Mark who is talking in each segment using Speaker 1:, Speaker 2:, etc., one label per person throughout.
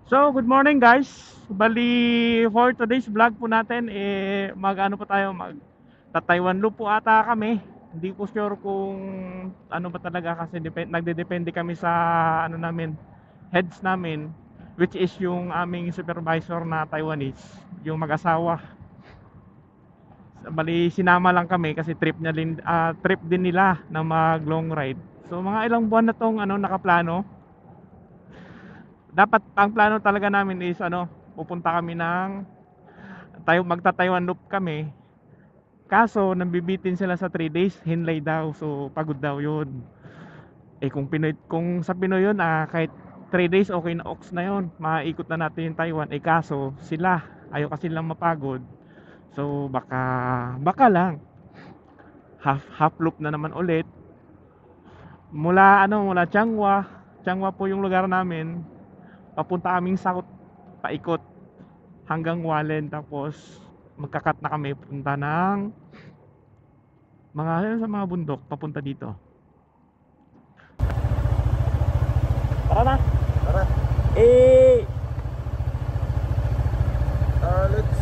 Speaker 1: So, good morning guys. Bali, for today's vlog po natin, mag-ano pa tayo, Taiwan loop po ata kami. Hindi ko sure kung ano ba talaga kasi nagdedepende kami sa ano namin, heads namin, which is yung aming supervisor na Taiwanese, yung mag-asawa. Bali, sinama lang kami kasi trip din nila na mag long ride. So, mga ilang buwan na tong nakaplano. Dapat ang plano talaga namin is pupunta kami magta-Taiwan loop kami. Kaso nambibitin sila sa 3 days, hinlay daw. So pagod daw 'yun. Kung sa Pinoy 'yun, kahit 3 days okay na, ox na 'yun. Maikot na natin yung Taiwan. Kaso sila ayaw kasi lang mapagod. So baka lang half loop na naman ulit mula Changhua. Changhua po yung lugar namin. Papunta kaming south, paikot hanggang Walen, tapos magkakat na kami punta ng sa mga bundok papunta dito. Tara na.
Speaker 2: Tara,
Speaker 1: Eh,
Speaker 2: let's...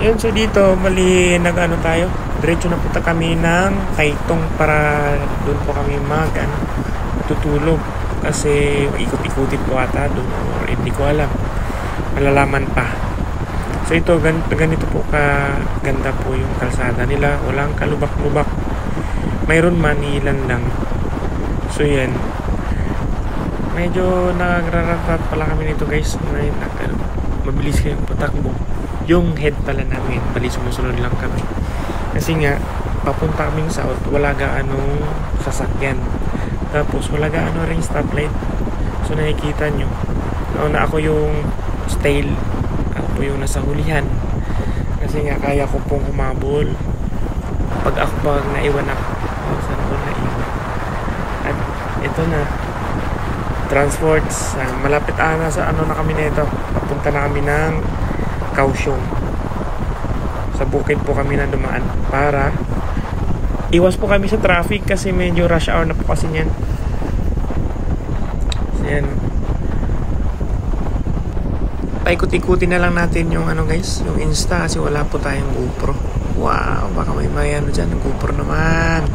Speaker 1: yun, so dito mali nag-ano tayo. Diretso na punta kami ng Kaitong para doon po kami tutulog kasi ikot-ikutin po ata doon, or hindi ko alam. Malalaman pa. So ito, ganito po ganda po yung kalsada nila. Walang kalubak-lubak. Mayroon man, ilan lang. So yan. Medyo nagrarat pala kami nito guys. Mabilis kayong patakbo. Yung head pala namin, bali sumusunod lang kami. Kasi nga, papunta kaming south, wala gaanong sasakyan. Tapos wala gaano ring stoplight. So nakikita nyo, nauna ako yung style, ako po yung nasa hulihan. Kasi nga kaya ko pong humabol. Pag naiwan ako, saan ako naiwan? At ito na, transports, malapit sa na kami nito. Papunta na kami ng Kaohsiung. Sa bukid po kami na dumaan para iwas po kami sa traffic kasi medyo rush hour na po kasi niyan. So yan, paikot-ikutin na lang natin yung guys, yung Insta kasi wala po tayong GoPro. Wow, baka may dyan, GoPro naman.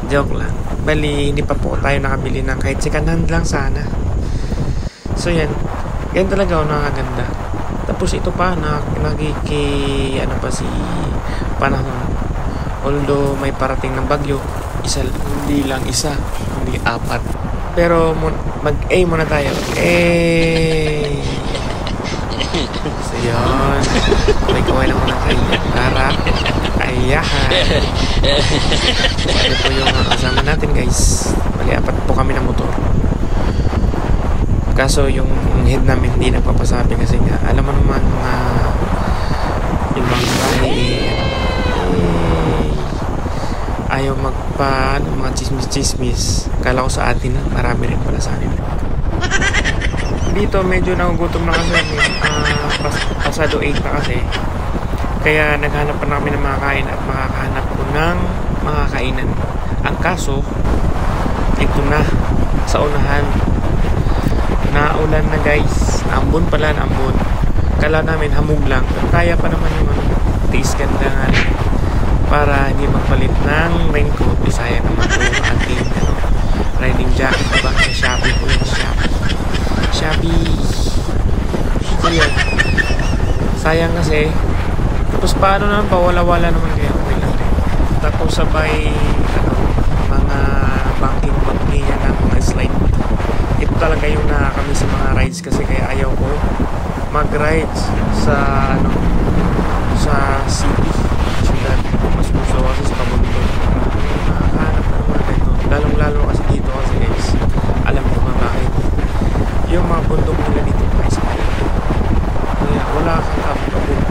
Speaker 1: Joke lang. Bali, hindi pa po tayo nakabili ng kahit second hand lang sana. So yan, yan talaga nakaganda. Tapos ito pa, si panahon. Although may parating ng bagyo, hindi lang isa, hindi apat. Pero mag-A muna tayo. So yun, may kaway na muna tayo para ayahan. Ito po yung kasama natin guys. Bali, apat po kami ng motor. Kaso yung head namin hindi nagpapasabi kasi nga alam mo naman mga ibang bahay ayaw mga chismis. Kala ko sa atin na marami rin pala sa atin. Dito medyo nagugutom na kasi pasado 8 na kasi, kaya naghanap pa na kami ng mga kain at makakahanap ko ng mga kainan. Ang kaso ito na sa unahan, naulan na guys, ambon pala, ambon. Kala namin hamog lang, kaya pa naman yung taste ganda nga para hindi magpalit ng raincoat. Sayang naman po ang ating riding jacket, diba? Sa Shopee po yung Shopee. So yan, sayang kasi. Tapos paano naman, pawala-wala naman kayo, okay lang rin. Tapos sabay mga banking yan na mga slide. Ito talaga yung kami sa mga rides kasi kaya ayaw ko mag-rides sa sa city, syudad. Mas gusto kasi sa kabundok. Nakakahanap na naman dito, lalong-lalo kasi dito kasi guys, alam ko ba bakit yung mga bundok nila dito guys, kaya wala kang kabundok,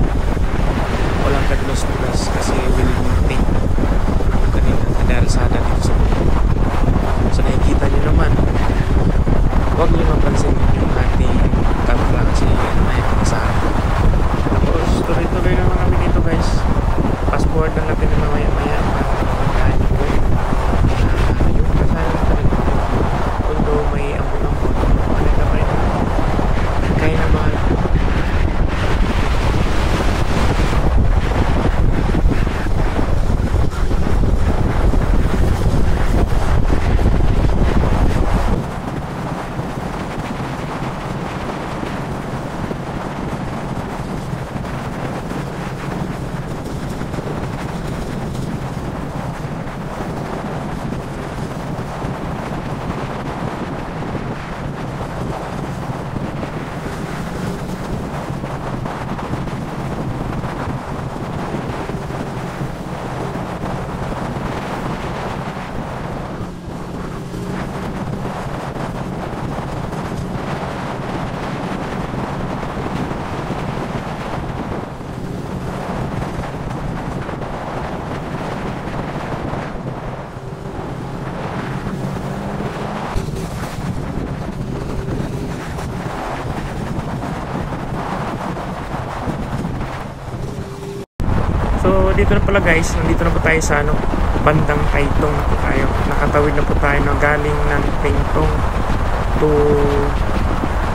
Speaker 1: walang kadlos-dulas kasi will maintain yung kanina kadarsada dito sa bundok. So nakikita nyo naman, huwag nyo mapansin yung ating camera kasi may pinasahan. Tapos tuloy-tuloy naman kami dito guys. Passport na natin na maya-maya para mapagkaan yung boy. Yung kasana na talaga. Although may ambon-ambon, malita pa rin. dito na pala guys, nandito na po tayo sa ano, bandang Taytong na po tayo. Nakatawid na po tayo na galing ng Taytong to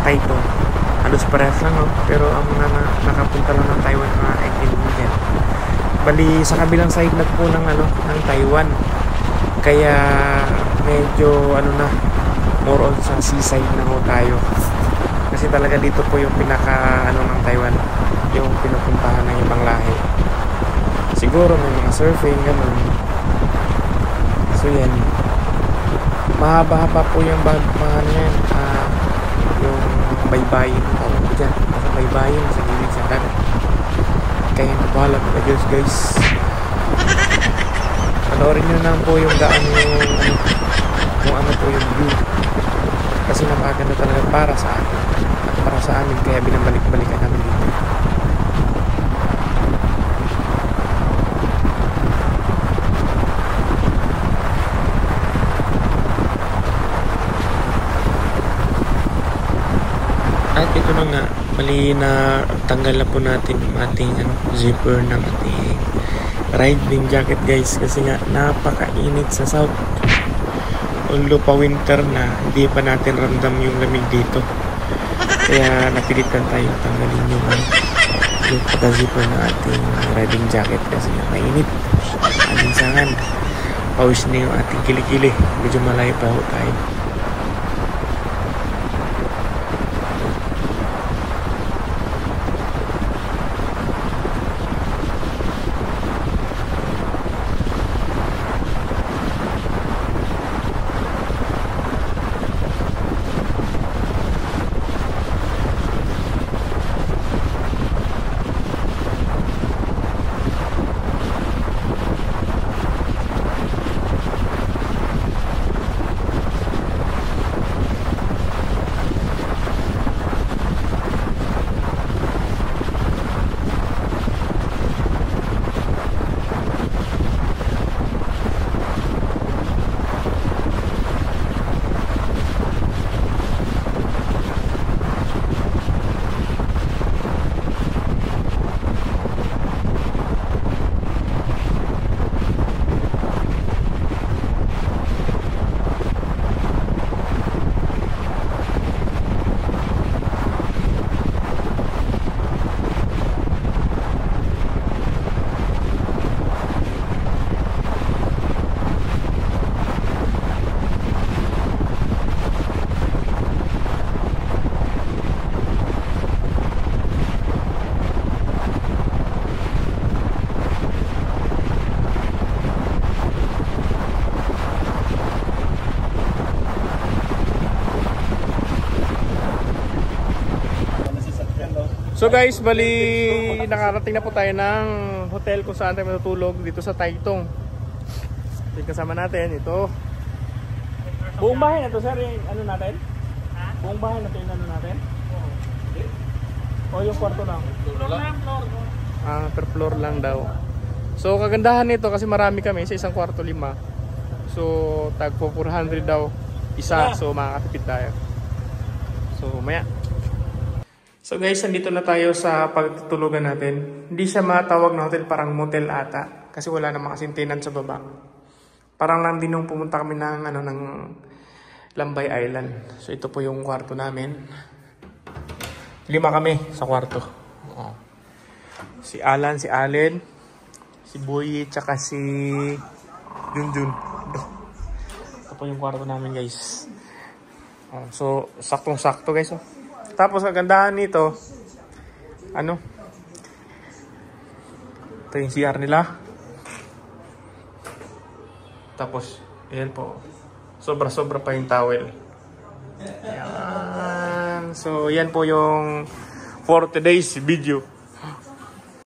Speaker 1: Taytong. Halos parehas lang, no? Pero ang nakapunta lang ng Taiwan mga kaibigan. Bali sa kabilang side na po ng ano, ng Taiwan. Kaya medyo ano na, more on sa seaside na po tayo. Kasi talaga dito po yung pinaka ano ng Taiwan, yung pinupuntahan ng ibang lahi. Siguro may mga surfing, ganun. So yan, mahaba-haba po yung ano yan, yung baybayin, tawag ko dyan, nasa baybayin, sa gilid sa dagat. Kaya nabahala po ka guys. Panoorin nyo lang po yung gaano yung kung ano po yung view. Kasi napakaganda talaga para sa akin at para sa amin, kaya binabalik-balikan namin dito. At ito na nga, mali na tanggal na po natin yung ating zipper ng ating riding jacket guys, kasi nga napakainit sa south. Although pa winter na, hindi pa natin ramdam yung lamig dito. Kaya napilitan tayo tanggalin yung pagka-zipper ng ating riding jacket kasi nga mainit. Alinsangan, pawis na yung ating kilikili. Medyo malayo pa ho tayo. So guys, bali nakarating na po tayo ng hotel kung saan tayo matutulog dito sa Taytong. Yung kasama natin, ito. Buong bahay na to sir, yung ano natin? Buong bahay na to yung ano natin? O yung kwarto lang? Per floor lang daw. So kagandahan nito kasi marami kami, sa isang kwarto 5. So tagpo 400 daw isa, so makakatipid tayo. So maya. So guys, nandito na tayo sa pagtutulugan natin. Hindi siya matawag na hotel, parang motel ata. Kasi wala namang kasintinan sa baba. Parang lang din nung pumunta kami ng, ng Lambay Island. So ito po yung kwarto namin. 5 kami sa kwarto. Si Alan, si Allen, si Boy, tsaka si Junjun. Ito po yung kwarto namin guys. So saktong-sakto guys. Tapos kagandahan nito, ito yung CR nila. Tapos, ayan po, sobra-sobra pa yung towel. Ayan. So, yan po yung for today's video.